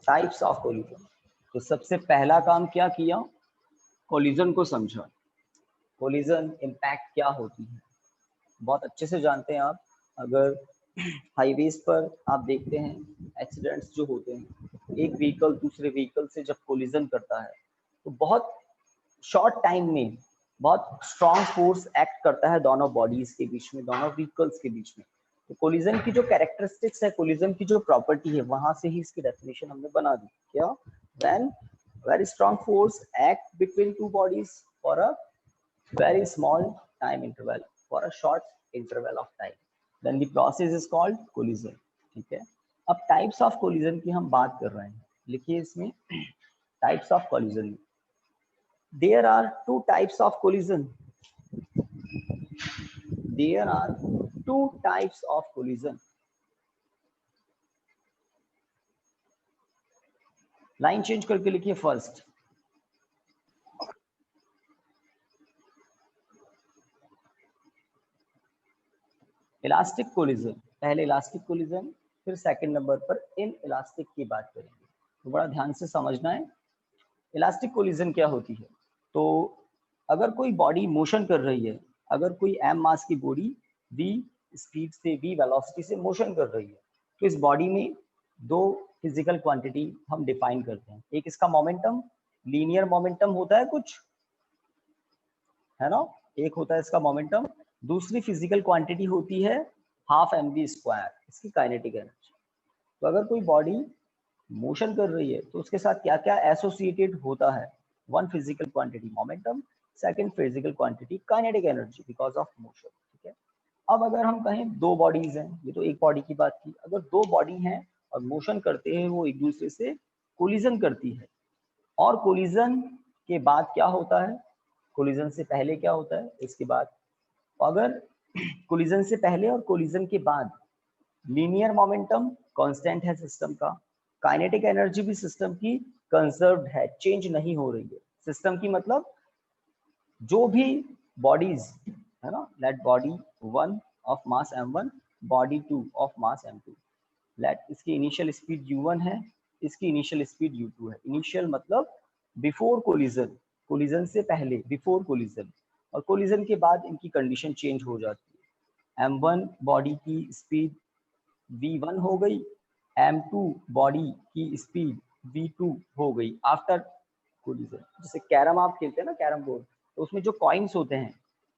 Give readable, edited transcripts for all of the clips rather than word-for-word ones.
Types of collision. तो सबसे पहला काम क्या किया, कोलिजन को समझा, कोलिजन इम्पैक्ट क्या होती है, बहुत अच्छे से जानते हैं आप। अगर हाईवेज पर आप देखते हैं एक्सीडेंट्स जो होते हैं, एक व्हीकल दूसरे व्हीकल से जब कोलिजन करता है तो बहुत शॉर्ट टाइम में बहुत स्ट्रॉन्ग फोर्स एक्ट करता है दोनों बॉडीज के बीच में, दोनों व्हीकल्स के बीच में। तो कोलिजन की जो कैरेक्टरिस्टिक्स है, कोलिजन की जो प्रॉपर्टी है, वहां से ही इसकी डेफिनेशन हमने बना दी। क्या? When very strong force act between two bodies for a very small time interval, for a short interval of time, then the process is called collision। ठीक है, अब टाइप्स ऑफ कोलिजन की हम बात कर रहे हैं, लिखिए इसमें types of collision. There are two types of collision, there are two types of collision. Line change करके लिखिए फर्स्ट, इलास्टिक कोलिजन, पहले इलास्टिक कोलिजन, फिर सेकंड नंबर पर इन इलास्टिक की बात करेंगे। तो बड़ा ध्यान से समझना है इलास्टिक कोलिजन क्या होती है। तो अगर कोई बॉडी मोशन कर रही है, अगर कोई एम मास की बॉडी v स्पीड से, v वेलोसिटी से मोशन कर रही है, तो इस बॉडी में दो फिजिकल क्वांटिटी हम डिफाइन करते हैं। एक इसका मोमेंटम, लीनियर मोमेंटम होता है कुछ, है ना, एक होता है इसका मोमेंटम। दूसरी फिजिकल क्वांटिटी होती है हाफ mv स्क्वायर, इसकी काइनेटिक एनर्जी। तो अगर कोई बॉडी मोशन कर रही है तो उसके साथ क्या क्या एसोसिएटेड होता है, one physical quantity momentum, second physical quantity kinetic energy because of motion. ठीक है, अब अगर हम कहें दो बॉडीज हैं, ये तो एक बॉडी की बात की, अगर दो बॉडी हैं और मोशन करते हैं, वो एक दूसरे से कोलिजन करती है, और कोलिजन के बाद क्या होता है, कोलिजन से पहले क्या होता है, इसके बाद, अगर कोलिजन से पहले और कोलिजन के बाद लीनियर मोमेंटम कांस्टेंट है सिस्टम का, काइनेटिक एनर्जी भी सिस्टम की कंजर्व्ड है, चेंज नहीं हो रही है सिस्टम की। मतलब जो भी बॉडीज है ना, let body 1 of mass m1, body 2 of mass m2, let इसकी इनिशियल स्पीड u1 है, इसकी इनिशियल स्पीड u2 है। इनिशियल मतलब बिफोर कोलिजन, कोलिजन से पहले, बिफोर कोलिजन, और कोलिजन के बाद इनकी कंडीशन चेंज हो जाती है। m1 बॉडी की स्पीड v1 हो गई, m2 बॉडी की स्पीड v2 हो गई आफ्टर कोलिजन। जैसे कैरम आप खेलते हैं ना, कैरम बोर्ड, तो उसमें जो कॉइन्स होते हैं,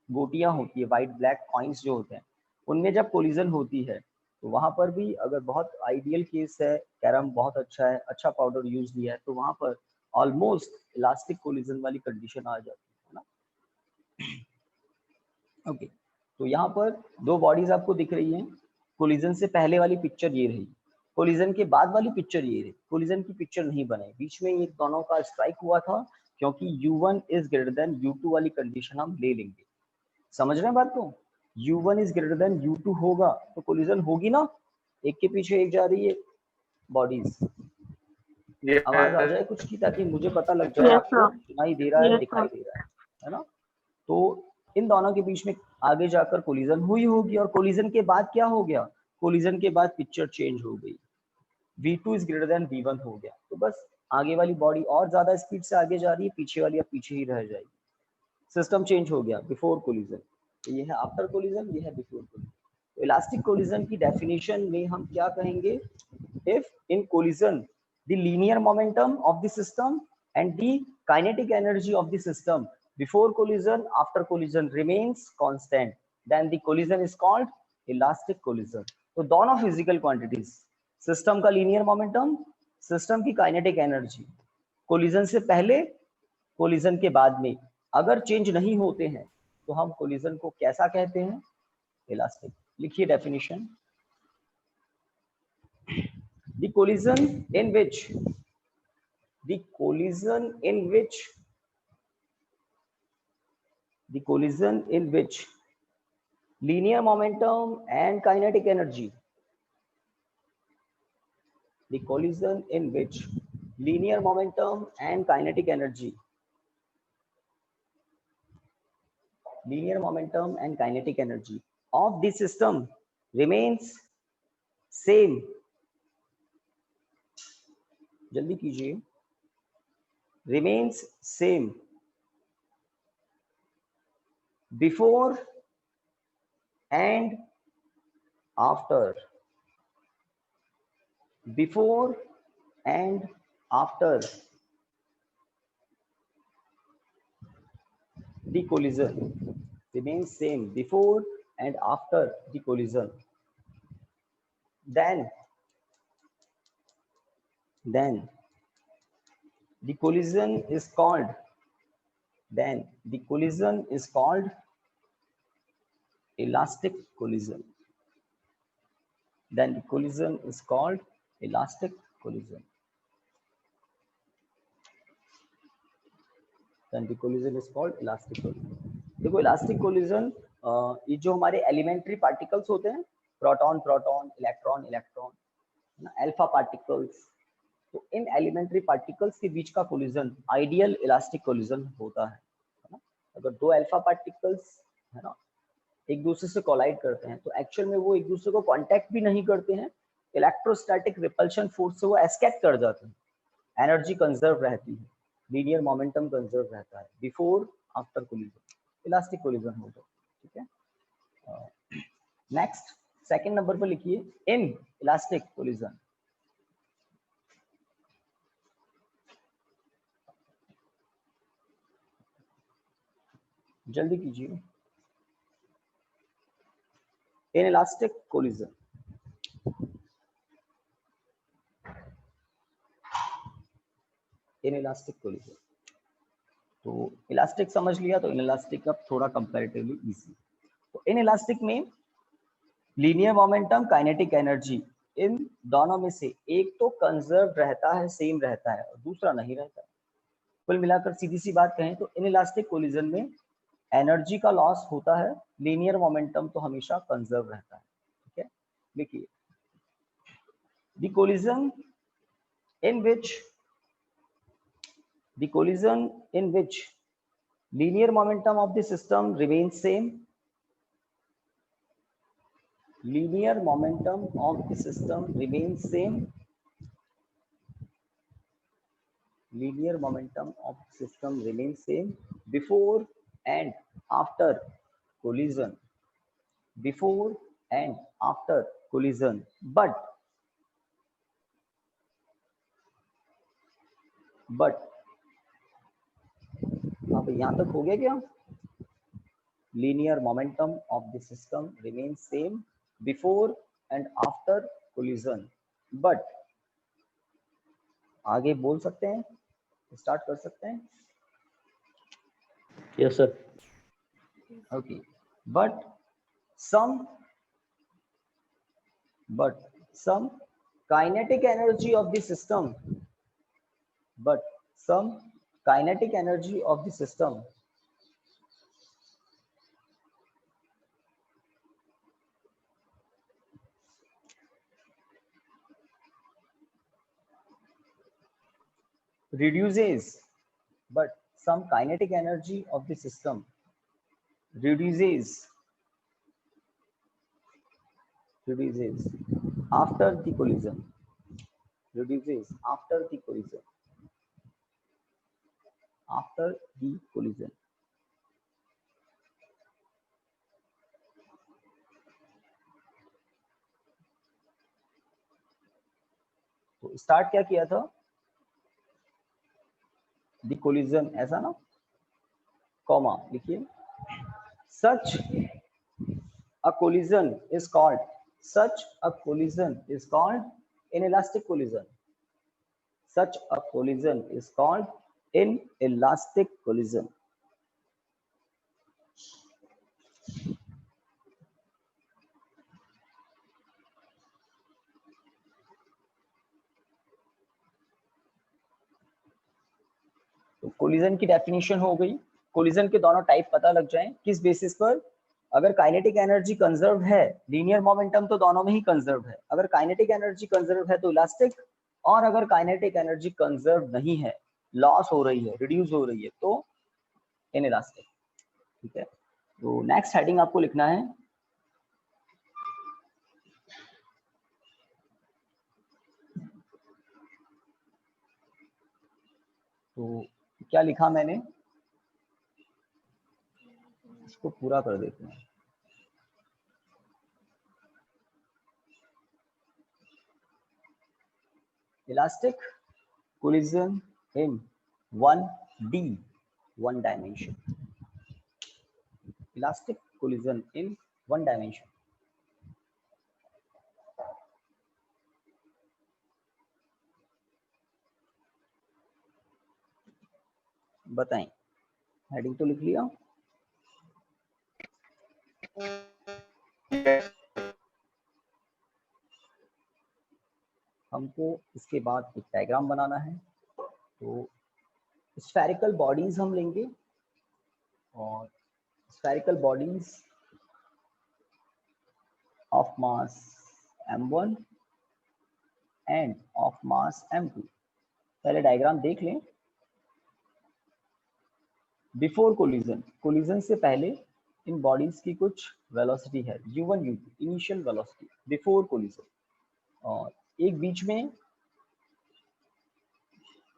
गोटियां होती है, वाइट ब्लैक कॉइन्स जो होते हैं, उनमें जब कोलिजन होती है तो वहां पर भी, अगर बहुत आइडियल केस है, कैरम बहुत अच्छा है, अच्छा पाउडर यूज लिया है, तो वहां पर ऑलमोस्ट इलास्टिक कोलिजन वाली कंडीशन आ जाती है ना। ओके, तो यहाँ पर दो बॉडीज आपको दिख रही हैं, कोलिजन से पहले वाली पिक्चर ये रही, कोलिजन के बाद वाली पिक्चर ये रही। कोलिजन की पिक्चर नहीं बनाई, बीच में ये दोनों का स्ट्राइक हुआ था, क्योंकि u1 is greater than u2 वाली कंडीशन हम ले लेंगे। समझ रहे हैं बात को? u1 is greater than u2 होगा तो कोलिजन होगी ना, एक के पीछे एक जा रही है बॉडीज। आवाज आ जाए कुछ की, ताकि मुझे पता लग जाए आपको सुनाई दे रहा है, दिखाई दे रहा है ना। तो इन दोनों के बीच में आगे जाकर कोलिजन हुई होगी, और कोलिजन के बाद क्या हो गया, कोलिजन के बाद पिक्चर चेंज हो गई, v2 is greater than v1 हो गया। तो बस आगे वाली बॉडी और ज्यादा स्पीड से आगे जा रही है, पीछे वाली अब पीछे ही रह जाएगी, सिस्टम चेंज हो गया बिफोर कोलिजन। तो ये है आफ्टर कोलिजन, ये है बिफोर कोलिजन। तो इलास्टिक कोलिजन की डेफिनेशन में हम क्या कहेंगे, if in collision the linear momentum of the system and the kinetic energy of the system before collision, after collision remains constant, then the collision is called elastic collision। तो दोनों physical quantities, system का linear momentum, system की kinetic energy, collision से पहले collision के बाद में अगर चेंज नहीं होते हैं तो हम कोलिजन को कैसा कहते हैं, इलास्टिक। लिखिए definition, the collision in which the collision in which the collision in which linear momentum and kinetic energy, the collision in which linear momentum and kinetic energy, linear momentum and kinetic energy of the system remains same, जल्दी कीजिए, remains same before and after, before and after the collision, remains same before and after the collision. Then the collision is called, then the collision is called elastic collision. Then the collision is called elastic collision. Then the collision is called elastic collision. देखो elastic collision ये जो हमारे elementary particles होते हैं, proton proton, electron electron, ना alpha particles, तो इन elementary particles के बीच का कोलिजन आइडियल इलास्टिक कोलिजन होता है ना। अगर दो अल्फा पार्टिकल्स है ना एक दूसरे से कोलाइड करते हैं तो एक्चुअल में वो एक दूसरे को कांटेक्ट भी नहीं करते हैं, इलेक्ट्रोस्टैटिक रिपल्शन फोर्स से वो एस्केप कर जाते हैं, एनर्जी कंजर्व रहती है, लीनियर मोमेंटम कंजर्व रहता है before after collision, elastic collision होता है। ठीक है, नेक्स्ट सेकंड नंबर पर लिखिए इन इलास्टिक कोलिजन। जल्दी कीजिए, in elastic collision, in elastic collision. तो इलास्टिक समझ लिया, तो इन इलास्टिक अब थोड़ा कंपैरेटिवली इजी। तो इन इलास्टिक में लीनियर मोमेंटम, काइनेटिक एनर्जी, इन दोनों में से एक तो कंजर्व रहता है, सेम रहता है, और दूसरा नहीं रहता है। कुल मिलाकर सीधी सी बात कहें तो इन इलास्टिक कोलिजन में एनर्जी का लॉस होता है, लीनियर मोमेंटम तो हमेशा कंजर्व रहता है। ठीक है, देखिए the collision in which linear momentum of the system remains same, linear momentum of the system remains same, linear momentum of the system remains same before and after collision, before and after collision, but अब यहां तक हो गया क्या? linear momentum of the system remains same before and after collision, but आगे बोल सकते हैं, स्टार्ट कर सकते हैं? Yes sir. Okay, but some kinetic energy of the system, but some kinetic energy of the system reduces, but some kinetic energy of the system reduces after the collision, reduces after the collision, after the collision। तो start क्या किया था? The collision, ऐसा ना, comma लिखिए, such a collision is called, such a collision is called inelastic collision, such a collision is called inelastic collision। तो collision की definition हो गई, कोलिजन के दोनों टाइप पता लग जाएं, किस बेसिस पर? अगर काइनेटिक एनर्जी कंजर्व है, लीनियर मोमेंटम तो दोनों में ही कंजर्व है, अगर काइनेटिक एनर्जी कंजर्व है तो इलास्टिक, और अगर काइनेटिक एनर्जी कंजर्व नहीं है, लॉस हो रही है, रिड्यूस हो रही है, तो इनइलास्टिक। ठीक है, तो नेक्स्ट हेडिंग आपको लिखना है तो क्या लिखा मैंने, इसको पूरा कर देते हैं। Elastic collision in 1D, 1 dimension. Elastic collision in 1 dimension. बताएं, हेडिंग तो लिख लिया? हमको इसके बाद एक डायग्राम बनाना है। तो स्फेरिकल बॉडीज हम लेंगे और spherical bodies of mass m1 end of mass m2। पहले डायग्राम देख लें। बिफोर कोलिजन, कोलिजन से पहले इन बॉडीज की कुछ वेलोसिटी है u1 u2, initial velocity before collision, और एक बीच में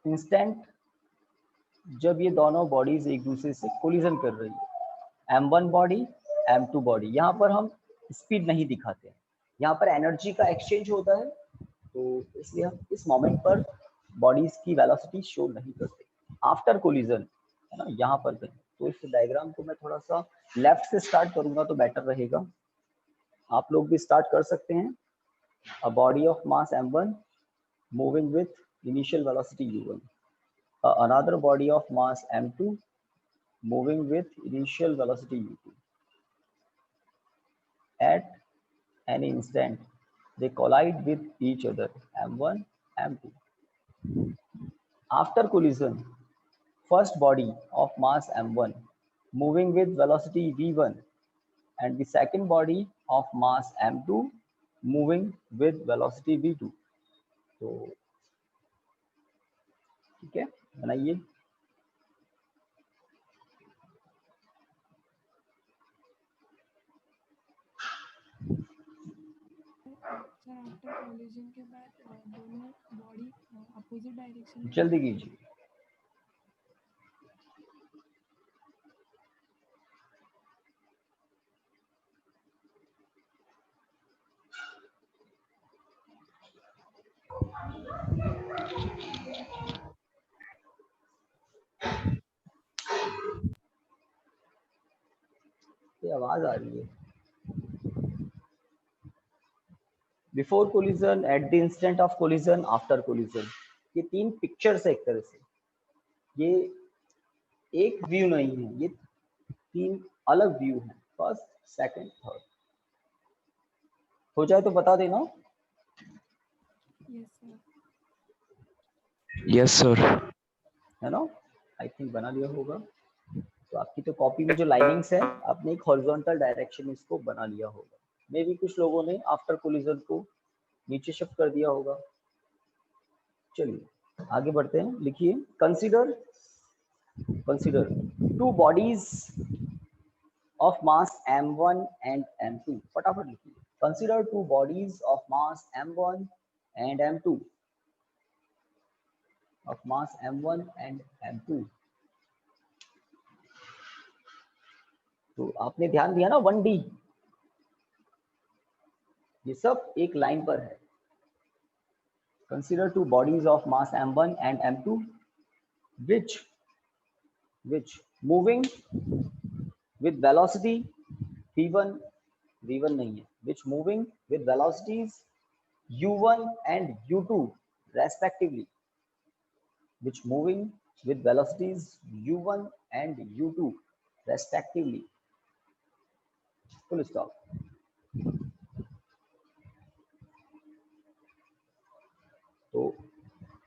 इंस्टेंट जब ये दोनों बॉडीज एक दूसरे से कोलिजन कर रही है, m1 बॉडी m2 बॉडी। यहाँ पर हम स्पीड नहीं दिखाते हैं, यहाँ पर एनर्जी का एक्सचेंज होता है, तो इसलिए हम इस मोमेंट पर बॉडीज की वेलोसिटी शो नहीं करते। आफ्टर कोलिजन है ना, यहाँ पर कहीं। तो इस डायग्राम को मैं थोड़ा सा लेफ्ट से स्टार्ट करूंगा तो बेटर रहेगा। आप लोग भी स्टार्ट कर सकते हैं। A body of mass m1 moving with initial velocity u1, another body of mass m2 moving with initial velocity u2. At any instant, they collide with each other, m1, m2. After collision, first body of mass m1 moving with velocity v1 and the second body of mass m2 moving with velocity v2. तो ठीक है, बनाइए। After collision के बाद दोनों body opposite direction में, जल्दी कीजिए। ये आवाज आ रही है। Before collision, at the instant of collision, after collision. ये तीन पिक्चर्स है एक तरह से, ये एक व्यू नहीं है, ये तीन अलग व्यू हैं, फर्स्ट सेकंड थर्ड। हो जाए तो बता देना। यस सर है ना, आई थिंक बना लिया होगा। तो आपकी तो कॉपी में जो लाइनिंग्स है, आपने एक हॉरिजॉन्टल डायरेक्शन इसको बना लिया होगा। मे भी कुछ लोगों ने आफ्टर कोलिजन को नीचे शिफ्ट कर दिया होगा। चलिए आगे बढ़ते हैं। लिखिए, consider two bodies of mass m1 and m2। फटाफट लिखिए, consider two bodies of mass m1 and m2, of mass m1 and m2। तो आपने ध्यान दिया ना, 1D, ये सब एक लाइन पर है। Consider two bodies of mass m1 and m2 which moving with velocity v1 नहीं है, which moving with velocities u1 and u2 respectively, which moving with velocities u1 and u2 respectively, full stop। तो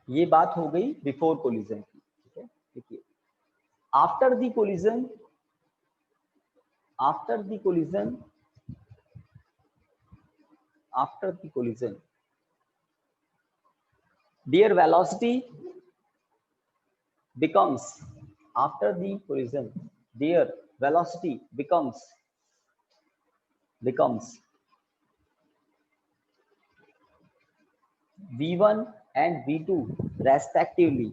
ये बात हो गई before collision की, ठीक है। देखिए, after the collision, their velocity becomes, after the collision their velocity becomes v1 and v2 respectively,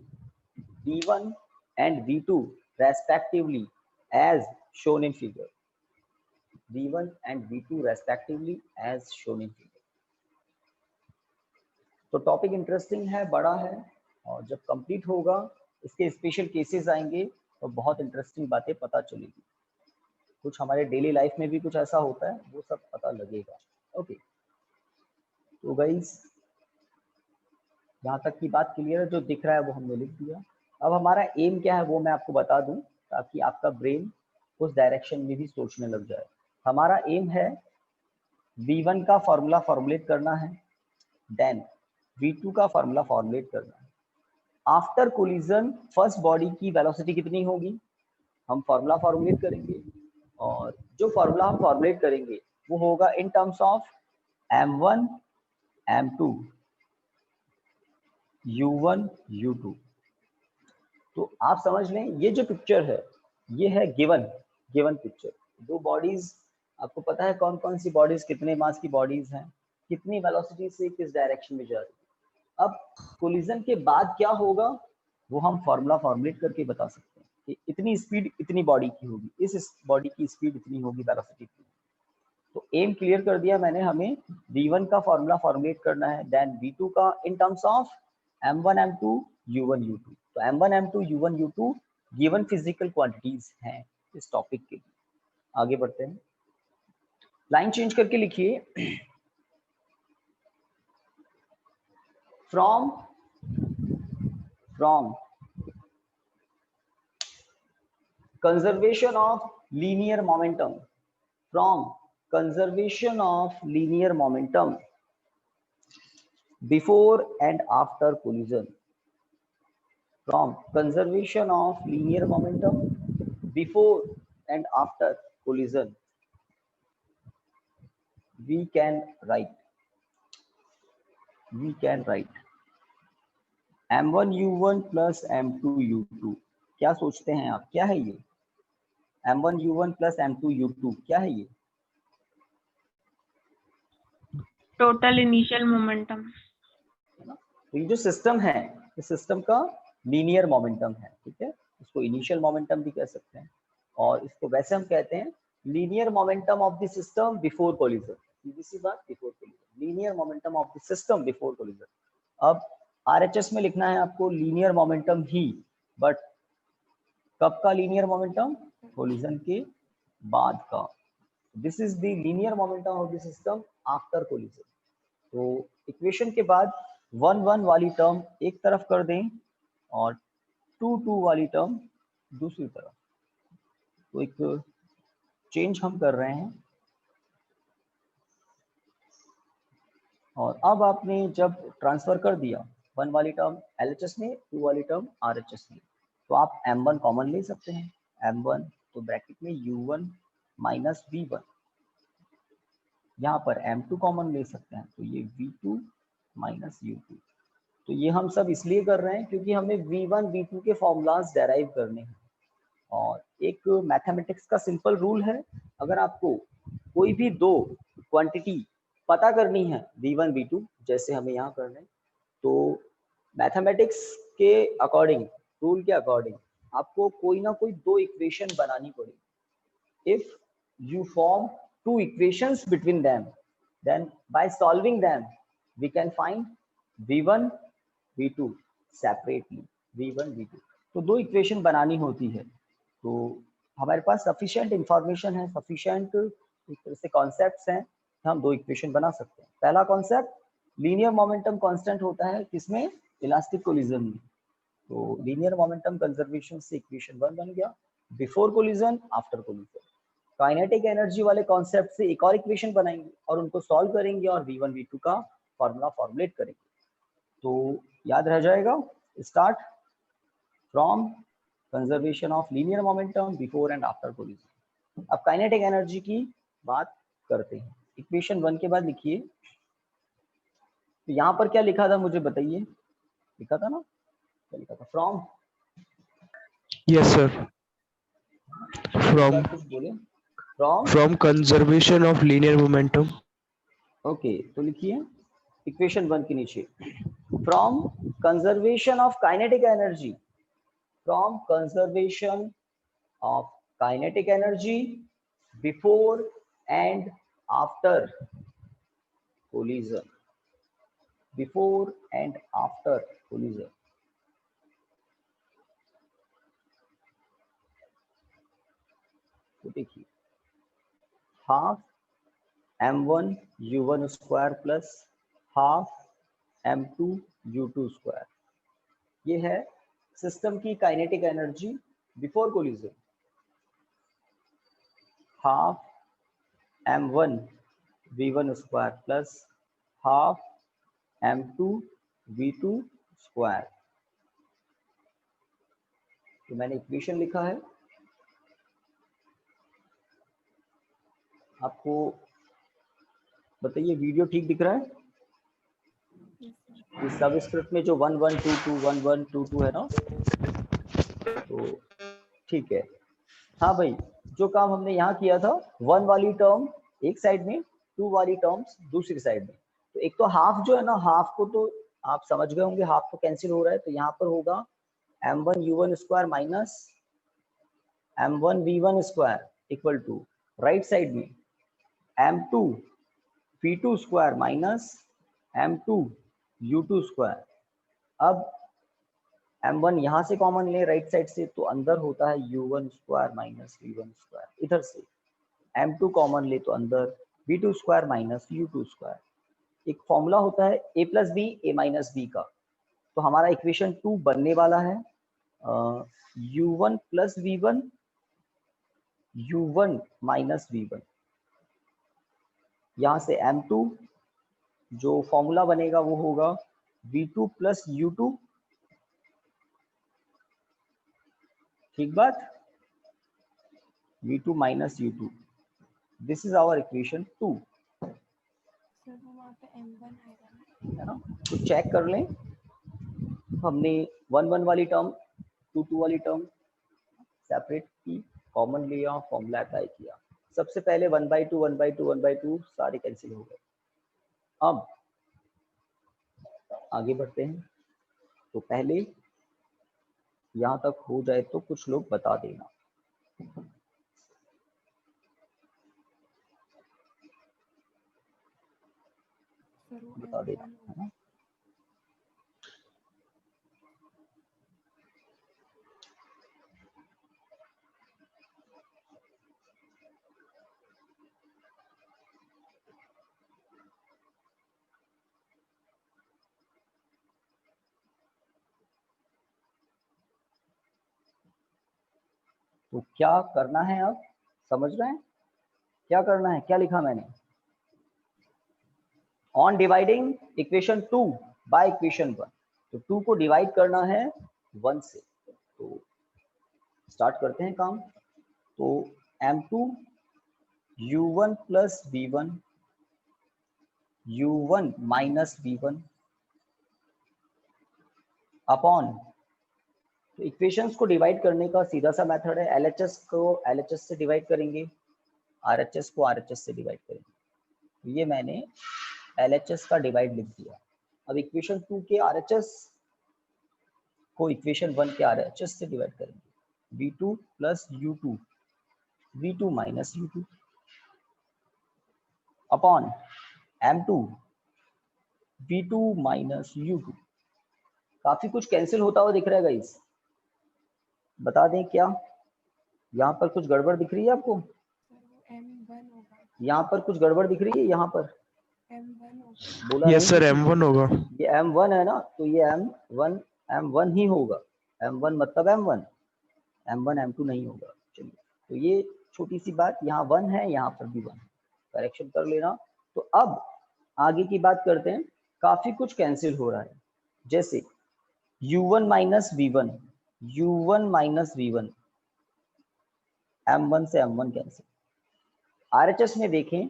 V1 and V2 respectively as shown in figure. V1 and V2 respectively as shown in figure. तो topic interesting है, बड़ा है, और जब complete होगा इसके special cases आएंगे तो बहुत इंटरेस्टिंग बातें पता चलेगी। कुछ हमारे डेली लाइफ में भी कुछ ऐसा होता है, वो सब पता लगेगा। ओके, तो गाइस यहाँ तक की बात क्लियर है, जो दिख रहा है वो हमने लिख दिया। अब हमारा एम क्या है वो मैं आपको बता दूं, ताकि आपका ब्रेन उस डायरेक्शन में भी सोचने लग जाए। हमारा एम है V1 का फॉर्मूला फॉर्मुलेट करना है, देन V2 का फॉर्मूला फॉर्मुलेट करना है। आफ्टर कोलिजन फर्स्ट बॉडी की वेलोसिटी कितनी होगी, हम फॉर्मूला फॉर्मुलेट करेंगे, और जो फॉर्मूला हम फॉर्मुलेट करेंगे वो होगा in terms of m1 m2 u1 u2। तो आप समझ लें ये जो पिक्चर है ये है गिवन पिक्चर। दो बॉडीज, आपको पता है कौन कौन सी बॉडीज, कितने मास की बॉडीज हैं, कितनी वेलोसिटी से किस डायरेक्शन में जा रही है। अब कोलिजन के बाद क्या होगा वो हम फॉर्मूला फॉर्मुलेट करके बता सकते हैं कि इतनी स्पीड इतनी बॉडी की होगी, इस बॉडी की स्पीड इतनी होगी, वेलोसिटी इतनी। तो एम क्लियर कर दिया मैंने, हमें V1 का फॉर्मूला फॉर्मुलेट करना है, देन V2 का in terms of m1 m2 u1 u2। तो m1 m2 u1 u2 given physical quantities हैं इस टॉपिक के लिए। आगे बढ़ते हैं, लाइन चेंज करके लिखिए, from conservation of linear momentum, from conservation of linear momentum before and after collision, from conservation of linear momentum before and after collision, we can write m1 u1 plus m2 u2। क्या सोचते हैं आप, क्या है ये m1 u1 plus m2 u2, क्या है ये? Total initial momentum. तो ये जो सिस्टम है इस सिस्टम का लीनियर मोमेंटम है, ठीक है। इसको इनिशियल मोमेंटम भी कह सकते हैं, और इसको वैसे हम कहते हैं linear momentum of the system before collision. सीधी सी बात, before collision, linear momentum of the system before collision. अब RHS में लिखना है आपको लीनियर मोमेंटम ही, बट कब का लीनियर मोमेंटम, कोलिजन के बाद का। This is the linear momentum of the system after collision. तो इक्वेशन के बाद 1 1 वाली टर्म एक तरफ कर दें और 2 2 वाली टर्म दूसरी तरफ। तो एक चेंज हम कर रहे हैं, और अब आपने जब ट्रांसफर कर दिया 1 वाली टर्म LHS में, 2 वाली टर्म RHS में, तो आप m1 कॉमन ले सकते हैं, m1 तो ब्रैकेट में u1 माइनस v1, यहाँ पर m2 कॉमन ले सकते हैं, तो ये v2 माइनस u2। तो ये हम सब इसलिए कर रहे हैं क्योंकि हमें v1 v2 के फॉर्मूलाज डेराइव करने हैं। और एक मैथमेटिक्स का सिंपल रूल है, अगर आपको कोई भी दो क्वांटिटी पता करनी है v1 v2, जैसे हमें यहाँ करना है, तो मैथमेटिक्स के अकॉर्डिंग, रूल के अकॉर्डिंग आपको कोई ना कोई दो इक्वेशन बनानी पड़ेगी। If you form two equations between them, then by solving them we can find v1 v2 separately, v1 v2। तो दो इक्वेशन बनानी होती है, तो हमारे पास सफिशिएंट इंफॉर्मेशन है, सफिशिएंट एक तरह से कॉन्सेप्ट्स हैं, हम दो इक्वेशन बना सकते हैं। पहला कॉन्सेप्ट, लीनियर मोमेंटम कांस्टेंट होता है किसमें, इलास्टिक कोलिजन में। तो लीनियर मोमेंटम कंजर्वेशन से इक्वेशन 1 बन गया, before collision after collision. Kinetic energy वाले कॉन्सेप्ट से एक और इक्वेशन बनाएंगे और उनको सॉल्व करेंगे और v1 v2 का फॉर्मूला फॉर्मुलेट करेंगे। तो याद रह जाएगा, start from conservation of linear momentum before and after collision. अब काइनेटिक एनर्जी की बात करते हैं। इक्वेशन 1 के बाद लिखिए, तो यहाँ पर क्या लिखा था मुझे बताइए, लिखा था ना, क्या लिखा था, फ्रॉम, यस सर, कुछ बोले, from conservation of linear momentum। Okay, तो लिखिए इक्वेशन 1 के नीचे, from conservation of kinetic energy from conservation of kinetic energy before and after collision. Before and after collision. तो देखिए half m1 u1 square plus half m2 u2 square, ये है system की kinetic energy before collision. Half m1 v1 square plus half m2 v2 square. तो मैंने equation लिखा है, आपको बताइए वीडियो ठीक दिख रहा है? इस सबस्क्रिप्ट में जो 1122 1122 है ना, तो ठीक है. हाँ भाई, जो काम हमने यहाँ किया था, 1 वाली टर्म एक साइड में, 2 वाली टर्म्स दूसरी साइड में. तो एक तो हाफ जो है ना, हाफ को तो आप समझ गए होंगे, हाफ तो कैंसिल हो रहा है, तो यहाँ पर होगा m1 u1 square minus m1 v1 square equal to right side में m2 v2 square minus m2 u2 square. अब m1 यहाँ से कॉमन ले राइट साइड से, तो अंदर होता है u1 square minus v1 square. इधर से m2 कॉमन ले तो अंदर v2 square minus u2 square. एक फॉर्मूला होता है a plus B a minus B का, तो हमारा इक्वेशन 2 बनने वाला है u1 plus v1 u1 minus v1. यहाँ से m2 जो फॉर्मूला बनेगा वो होगा v2 प्लस u2. ठीक बात, v2 minus u2. This is our equation 2. Sir वो वहाँ पे m1 आएगा है ना, तो चेक कर लें. हमने 1 वाली टर्म 2 वाली टर्म सेपरेट की, कॉमन लिया, फॉर्मूला अप्लाई किया. सबसे पहले 1/2 1/2 1/2 सारे कैंसिल हो गए. अब आगे बढ़ते हैं. तो पहले यहाँ तक हो जाए तो कुछ लोग बता देना. सर वो बता देना, m1 है ना. तो क्या करना है, अब समझ रहे हैं क्या करना है, क्या लिखा मैंने? On dividing equation 2 by equation 1. तो 2 को डिवाइड करना है 1 से. तो स्टार्ट करते हैं काम. तो m2 u1 plus v1 u1 minus v1 upon, तो इक्वेशंस को डिवाइड करने का सीधा सा मेथड है, LHS को LHS से डिवाइड करेंगे, RHS को RHS से डिवाइड करेंगे. ये मैंने LHS का डिवाइड लिख दिया. अब इक्वेशन 2 के RHS को इक्वेशन 1 के RHS से डिवाइड करेंगे. v2 plus u2 v2 minus u2 upon m2 v2 minus u2. काफी कुछ कैंसिल होता हुआ दिख रहा है गाइस, बता दें क्या? यहाँ पर कुछ गड़बड़ दिख रही है आपको? सर वो m1 होगा. यहाँ पर कुछ गड़बड़ दिख रही है? यहाँ पर m1 होगा. बोला यस नहीं सर, किसी M1 होगा. ये m1 है ना, तो ये m1 ही होगा. m1 मतलब m1 m2 नहीं होगा. चलिए, तो ये छोटी सी बात, यहाँ 1 है, यहाँ पर भी 1, करेक्शन कर लेना. तो अब आगे की बात करते हैं. काफी कुछ कैंसिल हो रहा है, जैसे u1 minus v1 u1 minus v1, m1 से m1 कैंसिल. RHS में देखें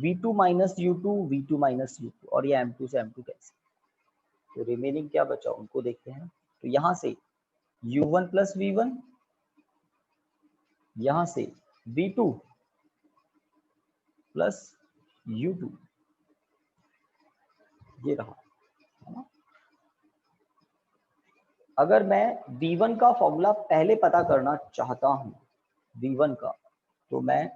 v2 minus u2 v2 minus u2, और ये m2 से m2 कैंसिल. तो रिमेनिंग क्या बचा उनको देखते हैं. तो यहाँ से u1 प्लस v1, यहाँ से v2 प्लस u2, ये रहा, है ना. अगर मैं V1 का फॉर्मूला पहले पता करना चाहता हूं, V1 का, तो मैं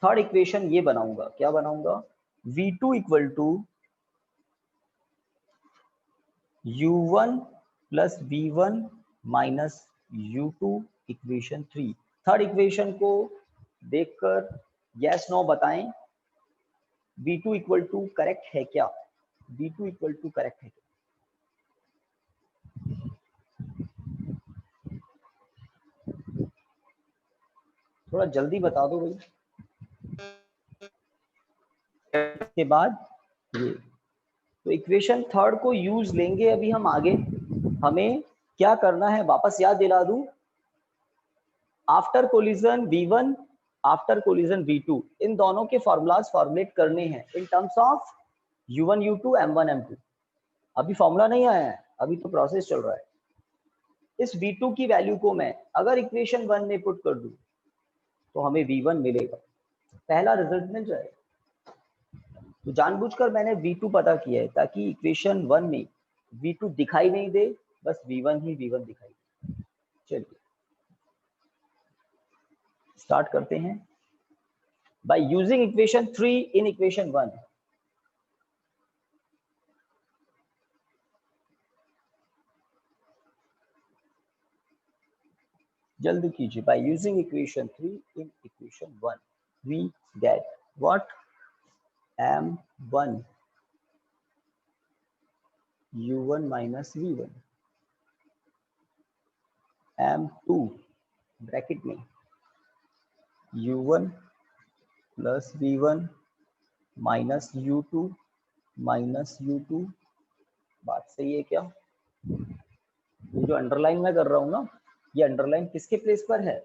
थर्ड इक्वेशन ये बनाऊंगा। क्या बनाऊंगा? V2 equal to U1 plus V1 minus U2 equation 3। Third equation को देखकर यस नो बताएं, V2 इक्वल टू करेक्ट है क्या? V2 इक्वल टू करेक्ट है क्या? थोड़ा जल्दी बता दो भाई। इसके बाद ये तो इक्वेशन थर्ड को यूज लेंगे अभी हम आगे। हमें क्या करना है वापस याद दिला दूं, after collision V1 after collision V2 इन दोनों के फॉर्मूलाज फॉर्मुलेट करने हैं in terms of U1 U2 M1 M2। अभी फॉर्मूला नहीं आया है, अभी तो प्रोसेस चल रहा है। इस V2 की वैल्यू को मैं अगर इक्वेशन 1 में पुट कर दूं तो हमें V1 मिलेगा, पहला रिजल्ट मिल जाएगा। तो जानबूझकर मैंने V2 पता किया है ताकि इक्वेशन 1 में V2 दिखाई नहीं दे, बस V1 ही V1 दिखाई दे। चलिए स्टार्ट करते हैं by using equation 3 in equation 1। जल्दी कीजिए। By using equation 3 in equation 1 we get what? M1 U1 minus V1 M2 bracket में U1 plus V1 minus U2 minus U2। बात सही है क्या? ये जो अंडरलाइन मैं कर रहा हूं ना, ये अंडरलाइन किसके प्लेस पर है?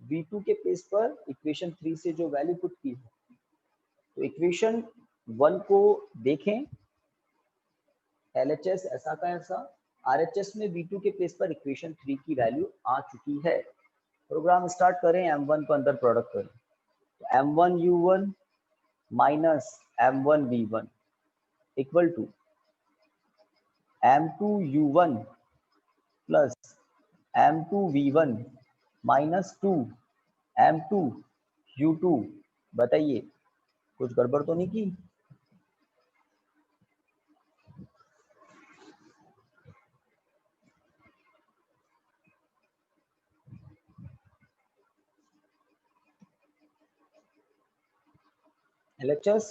V2 के प्लेस पर इक्वेशन 3 से जो वैल्यू पुट की है। तो इक्वेशन 1 को देखें, LHS ऐसा का ऐसा, RHS में V2 के प्लेस पर इक्वेशन 3 की वैल्यू आ चुकी है। प्रोग्राम स्टार्ट करें, M1 को अंदर प्रोडक्ट करें, तो M1 U1 minus M1 V1 equal to M2 U1 plus M2 V1 minus 2 M2 U2। बताइए कुछ गड़बड़ तो नहीं की? LHS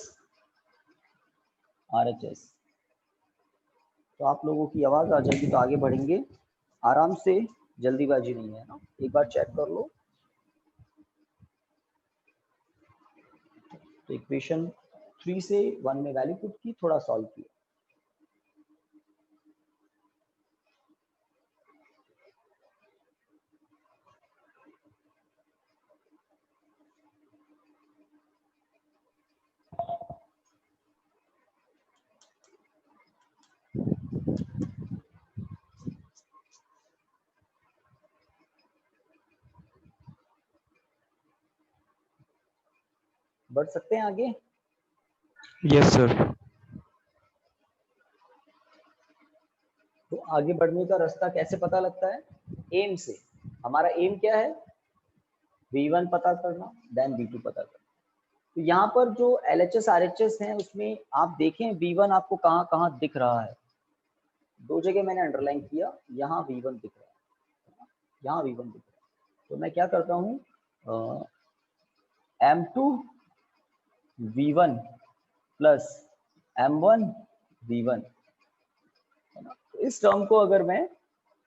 RHS तो आप लोगों की आवाज आ जाएगी तो आगे बढ़ेंगे आराम से, जल्दीबाजी नहीं है ना। एक बार चेक कर लो। तो इक्वेशन 3 से 1 में वैल्यू पुट की, थोड़ा सॉल्व किया। बढ़ सकते हैं आगे? Yes, sir. तो आगे बढ़ने का रास्ता कैसे पता लगता है? एम से। हमारा एम क्या है? V1 पता करना, देन V2 पता करना। तो यहाँ पर जो LHS RHS हैं उसमें आप देखें V1 आपको कहाँ कहाँ दिख रहा है। दो जगह मैंने अंडरलाइन किया, यहाँ V1 दिख रहा है, यहाँ V1 दिख रहा है। तो मैं क्या करता हूँ, M2 V1 plus M1 V1 है ना। तो इस टर्म को अगर मैं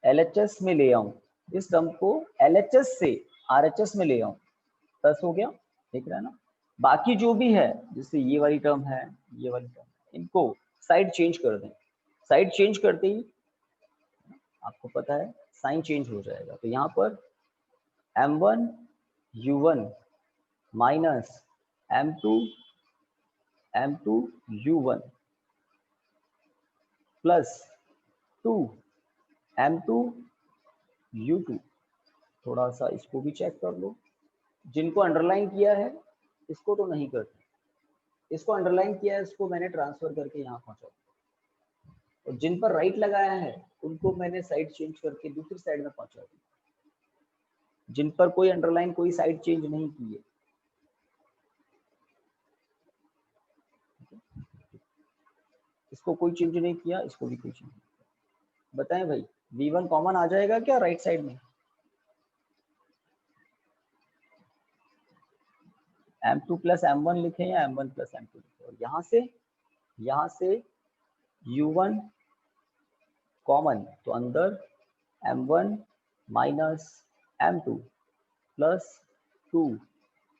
LHS में ले आऊं, इस टर्म को LHS से RHS में ले आऊं, बस हो गया। देख रहे हैं ना। बाकी जो भी है, जैसे ये वाली टर्म है, ये वाली टर्म, इनको साइड चेंज कर दें। साइड चेंज करते ही आपको पता है साइन चेंज हो जाएगा। तो यहाँ पर M1 U1 minus M2 U1 plus 2 M2 U2। थोड़ा सा इसको भी चेक कर लो। जिनको अंडरलाइन किया है इसको तो नहीं करते, इसको अंडरलाइन किया है, इसको मैंने ट्रांसफर करके यहाँ पहुंचा। और जिन पर राइट लगाया है उनको मैंने साइड चेंज करके दूसरी साइड में पहुंचा दिया, जिन पर कोई अंडरलाइन कोई साइड चेंज नहीं की है। इसको कोई चेंज नहीं किया, इसको भी कोई चेंज नहीं किया। बताएं भाई, V1 कॉमन आ जाएगा क्या राइट साइड में? M2 प्लस M1 लिखें या M1 प्लस M2 लिखें, और यहाँ से U1 कॉमन, तो अंदर M1 minus M2 plus 2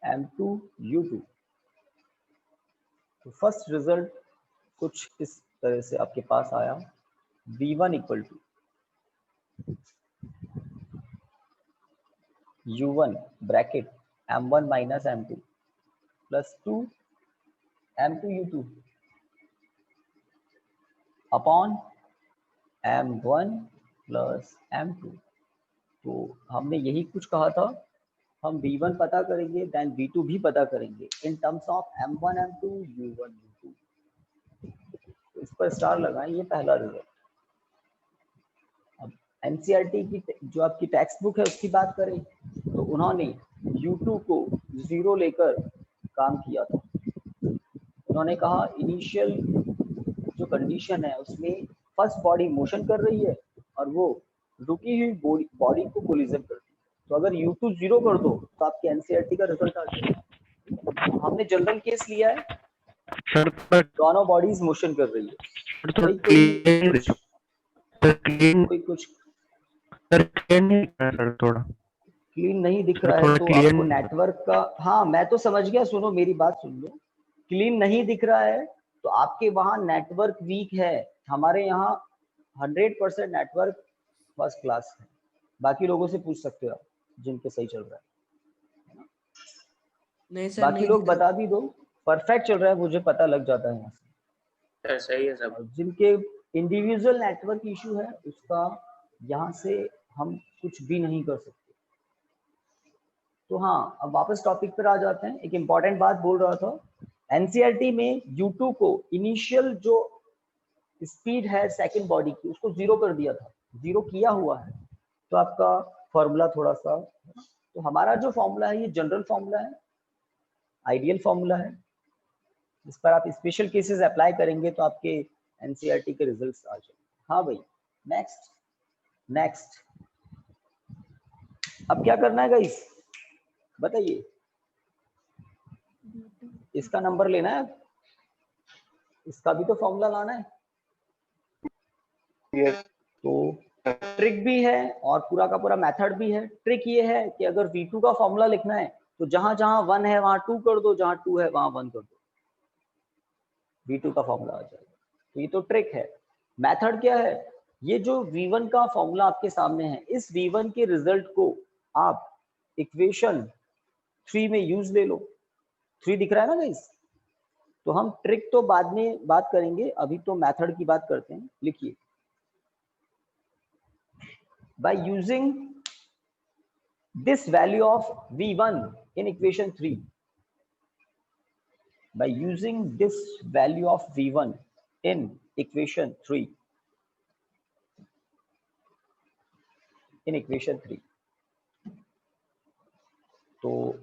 M2 U2। तो फर्स्ट रिजल्ट कुछ इस तरह से आपके पास आया, V1 equal to U1 bracket M1 minus M2 plus 2 M2 U2 upon M1 plus M2। तो हमने यही कुछ कहा था, हम V1 पता करेंगे देन V2 भी पता करेंगे in terms of M1 M2 U1 U2। तो इस पर स्टार लगाएं, ये पहला रिजल्ट। अब एनसीईआरटी की जो आपकी टेक्स्ट बुक है उसकी बात करें तो उन्होंने U2 को 0 लेकर काम किया था। उन्होंने कहा इनिशियल जो कंडीशन है उसमें फर्स्ट बॉडी मोशन कर रही है और वो रुकी हुई बॉडी को कोलिजन करती है। तो अगर U2 0 कर दो तो आपके एनसीईआरटी का रिजल्ट आ जाएगा। हमने जनरल केस लिया है, सर दोनों बॉडीज मोशन कर रही है। थोड़ा क्लीन नहीं दिख रहा है तो आपको नेटवर्क का, हाँ मैं तो समझ गया, सुनो मेरी बात सुन लो। क्लीन नहीं दिख रहा है तो आपके वहां नेटवर्क वीक है, हमारे यहाँ 100% नेटवर्क फर्स्ट क्लास है। बाकी लोगों से पूछ सकते हो आप जिनके सही चल रहा है। नहीं सर, बाकी नहीं लोग बता भी दो, परफेक्ट चल रहा है मुझे पता लग जाता है यहाँ से। सही है सर। जिनके इंडिविजुअल नेटवर्क इशू है उसका यहाँ से हम कुछ भी नहीं कर सकते। तो हाँ, अब वापस टॉपिक पर आ जाते हैं। एक इम्पॉर्टेंट बात बोल रहा था, एनसीईआरटी में U2 को इनिशियल जो स्पीड है सेकंड बॉडी की उसको 0 कर दिया था, 0 किया हुआ है। तो आपका फॉर्मूला थोड़ा सा, तो हमारा जो फॉर्मूला है ये जनरल फॉर्मूला है, आइडियल फॉर्मूला है। इस पर आप स्पेशल केसेस अप्लाई करेंगे तो आपके एनसीईआरटी के रिजल्ट्स आ जाएंगे। हाँ भाई, नेक्स्ट अब क्या करना है गाइस बताइए? इसका नंबर लेना है, इसका भी तो फॉर्मूला लाना है। Yes. तो ट्रिक भी है और पूरा का पूरा मेथड भी है। ट्रिक ये है कि अगर V2 का फॉर्मूला लिखना है तो जहां जहां 1 है वहां 2 कर दो, जहां 2 है वहां 1 कर दो, V2 का फॉर्मूला आ जाएगा। तो ये तो ट्रिक है। मेथड क्या है? ये जो V1 का फॉर्मूला आपके सामने है, इस V1 के रिजल्ट को आप इक्वेशन 3 में यूज ले लो। 3 दिख रहा है ना गाइस? तो हम ट्रिक तो बाद में बात करेंगे, अभी तो मेथड की बात करते हैं। लिखिए, by using this value of V1 in equation 3, by using this value of V1 in equation 3, तो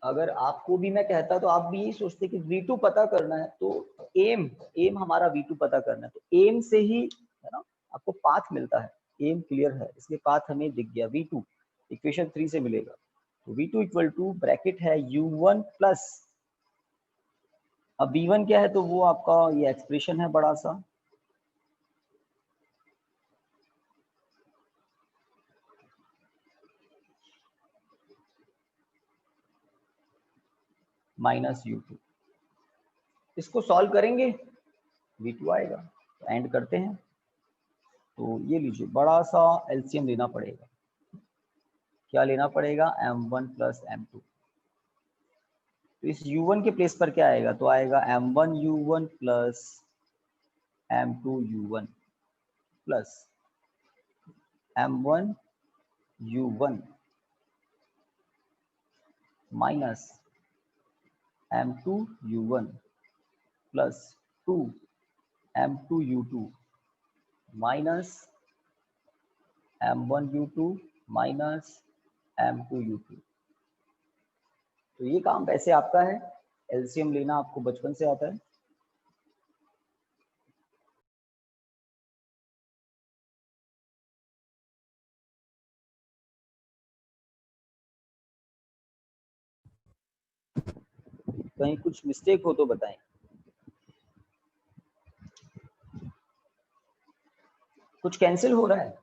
अगर आपको भी मैं कहता तो आप भी यही सोचते कि V2 पता करना है, तो एम हमारा V2 पता करना है, तो एम से ही है ना आपको पाथ मिलता है। एम क्लियर है इसलिए पाथ हमें दिख गया, V2 इक्वेशन 3 से मिलेगा। तो V2 इक्वल टू ब्रैकेट है U1 प्लस, अब V1 क्या है तो वो आपका ये एक्सप्रेशन है बड़ा सा, माइनस U2। इसको सॉल्व करेंगे V2 आएगा। तो एंड करते हैं। तो ये लीजिए, बड़ा सा एलसीएम लेना पड़ेगा। क्या लेना पड़ेगा? M1 plus M2। तो इस U1 के प्लेस पर क्या आएगा? तो आएगा M1 U1 plus M2 U1 plus M1 U1 minus M2 U1 plus 2 M2 U2 minus m1u2 minus m2u2। तो ये काम वैसे आपका है, एलसीएम लेना आपको बचपन से आता है। कहीं कुछ मिस्टेक हो तो बताएं। कुछ कैंसिल हो रहा है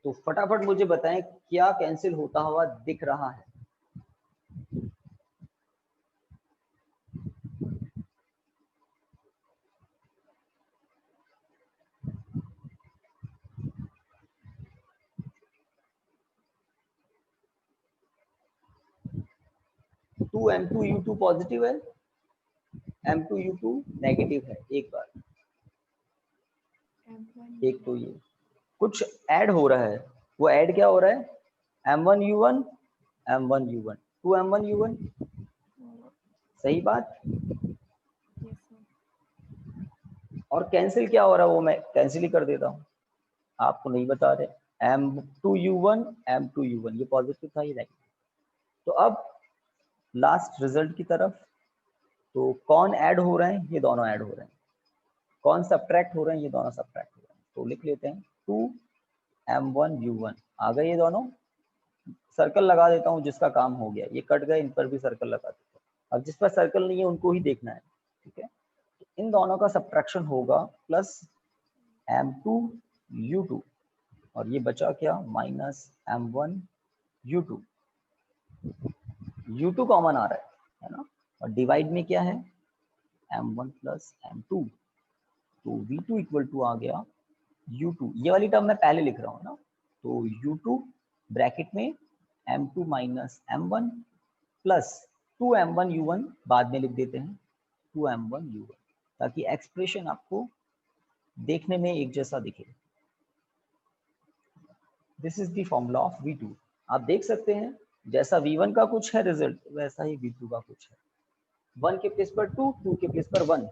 तो फटाफट मुझे बताएं क्या कैंसिल होता हुआ दिख रहा है। टू m2u2 पॉजिटिव है, m2u2 नेगेटिव है। एक बार M1 एक तो ये कुछ ऐड हो रहा है, वो ऐड क्या हो रहा है, m1u1 m1u1 टू m1u1, सही बात। yes sir, और कैंसिल क्या हो रहा है वो मैं कैंसिल ही कर देता हूँ, आपको नहीं बता रहे। m2u1 m2u1 ये पॉजिटिव था, ये नेगेटिव। तो अब लास्ट रिजल्ट की तरफ, तो कौन ऐड हो रहे हैं, ये दोनों ऐड हो रहे हैं। कौन सब्ट्रैक्ट हो रहे हैं, ये दोनों सब्ट्रैक्ट हो रहे हैं। तो लिख लेते हैं 2m1u1 आ गए ये दोनों। सर्कल लगा देता हूँ जिसका काम हो गया, ये कट गए, इन पर भी सर्कल लगा देता हूँ। अब जिस पर सर्कल नहीं है उनको ही देखना है, ठीक है। तो इन दोनों का सब्ट्रैक्शन होगा प्लस m2u2 और ये बचा क्या, माइनस m1u2। u2 कॉमन आ रहा है ना, और डिवाइड में क्या है m1 प्लस m2, तो v2 इक्वल टू आ गया u2। ये वाली टर्म मैं पहले लिख रहा हूँ ना, तो u2 ब्रैकेट में m2 minus m1 plus 2m1u1 बाद में लिख देते हैं 2m1u1, ताकि एक्सप्रेशन आपको देखने में एक जैसा दिखे। This is the formula of v2। आप देख सकते हैं जैसा v1 का कुछ है रिजल्ट, वैसा ही v2 का कुछ है। 1 के प्लेस पर 2, 2 के प्लेस पर 1।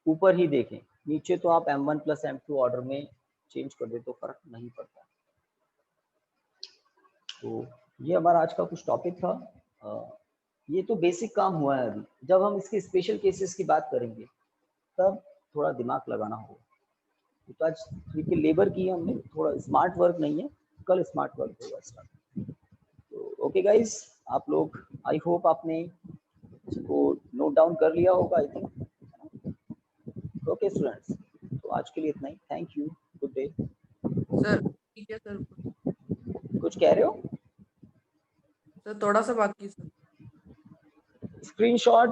ऊपर ही देखें, नीचे तो आप m1 प्लस m2 ऑर्डर में चेंज कर दे तो फर्क नहीं पड़ता। तो ये हमारा आज का कुछ टॉपिक था। ये तो बेसिक काम हुआ है। अभी जब हम इसके स्पेशल केसेस की बात करेंगे तब थोड़ा दिमाग लगाना होगा। तो आज देखिए लेबर की हमने, थोड़ा स्मार्ट वर्क नहीं है, कल स्मार्ट वर्क होगा स्टार्ट। तो ओके गाइस, आप लोग आई होप आपने इसको नोट डाउन कर लिया होगा आई थिंक। ओके स्टूडेंट्स, तो आज के लिए इतना ही। Thank you, good day. Sir ठीक है सर, कुछ कह रहे हो? सर थोड़ा सा बाकी सर। स्क्रीनशॉट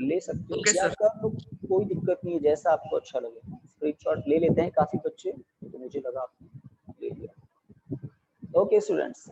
ले सकते हो ओके या सर। कर लो, कोई दिक्कत नहीं है, जैसा आपको अच्छा लगे। स्क्रीनशॉट ले लेते हैं काफी बच्चे, तो मुझे लगा आपने ले लिया। Okay students.